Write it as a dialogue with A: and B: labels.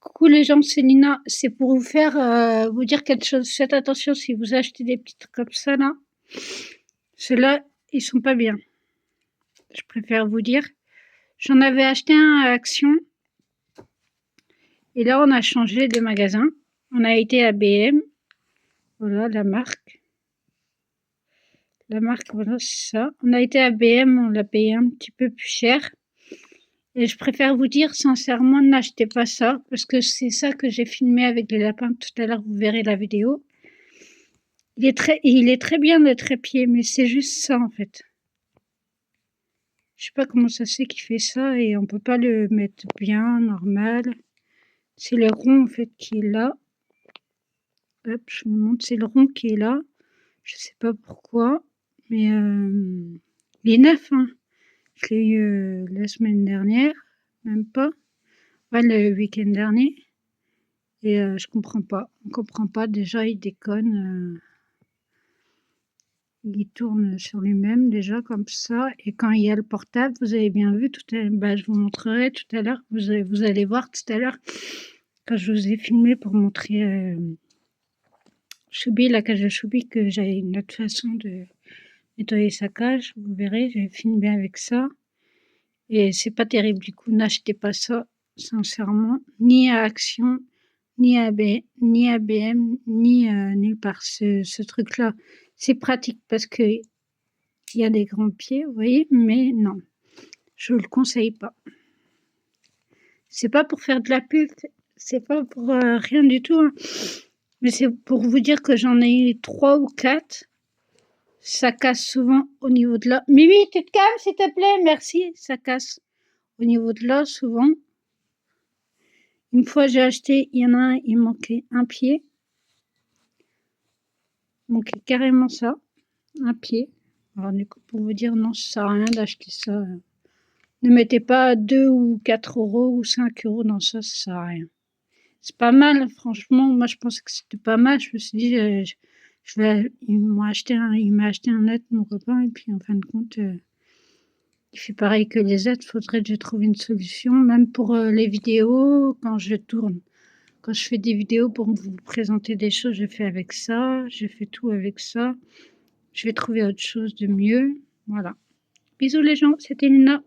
A: Coucou les gens, c'est Nina. C'est pour vous faire vous dire quelque chose. Faites attention si vous achetez des petits trucs comme ça là. Ceux-là, ils sont pas bien. Je préfère vous dire. J'en avais acheté un à Action. Et là, on a changé de magasin. On a été à BM. Voilà la marque. La marque, voilà, c'est ça. On a été à BM, on l'a payé un petit peu plus cher. Et je préfère vous dire sincèrement, n'achetez pas ça. Parce que c'est ça que j'ai filmé avec les lapins tout à l'heure. Vous verrez la vidéo. Il est très bien le trépied, mais c'est juste ça en fait. Je sais pas comment ça se fait qu'il fait ça et on peut pas le mettre bien, normal. C'est le rond en fait qui est là. Hop, je vous montre, c'est le rond qui est là. Je sais pas pourquoi, mais il est neuf, hein. Je l'ai eu la semaine dernière, même pas. Ouais, le week-end dernier. Et je comprends pas. On comprend pas. Déjà, il déconne. Il tourne sur lui-même déjà comme ça. Et quand il y a le portable, vous avez bien vu tout à l'heure, je vous montrerai tout à l'heure. Vous allez voir tout à l'heure quand je vous ai filmé pour montrer Choubi, la cage de Choubi, que j'avais une autre façon de nettoyer sa cage. Vous verrez, j'ai filmé avec ça. Et c'est pas terrible du coup. N'achetez pas ça, sincèrement, ni à Action, ni à BM, ni nulle part. Ce truc-là, c'est pratique parce que il y a des grands pieds, vous voyez, mais non, je le conseille pas. C'est pas pour faire de la pub, c'est pas pour rien du tout, hein. Mais c'est pour vous dire que j'en ai eu 3 ou 4. Ça casse souvent au niveau de là. Mimi, tu te calmes s'il te plaît, merci. Ça casse au niveau de là souvent. Une fois j'ai acheté, il y en a un, il manquait un pied. Il manquait carrément ça, un pied. Alors du coup, pour vous dire, non, ça sert à rien d'acheter ça. Ne mettez pas 2 ou 4 euros ou 5 euros dans ça, ça sert à rien. C'est pas mal, franchement. Moi, je pensais que c'était pas mal. Je me suis dit, il m'a acheté un net, mon copain, et puis en fin de compte, il fait pareil que les autres. Faudrait que je trouve une solution, même pour les vidéos, quand je tourne. Quand je fais des vidéos pour vous présenter des choses, je fais avec ça. Je fais tout avec ça. Je vais trouver autre chose de mieux. Voilà. Bisous les gens, c'était Lina.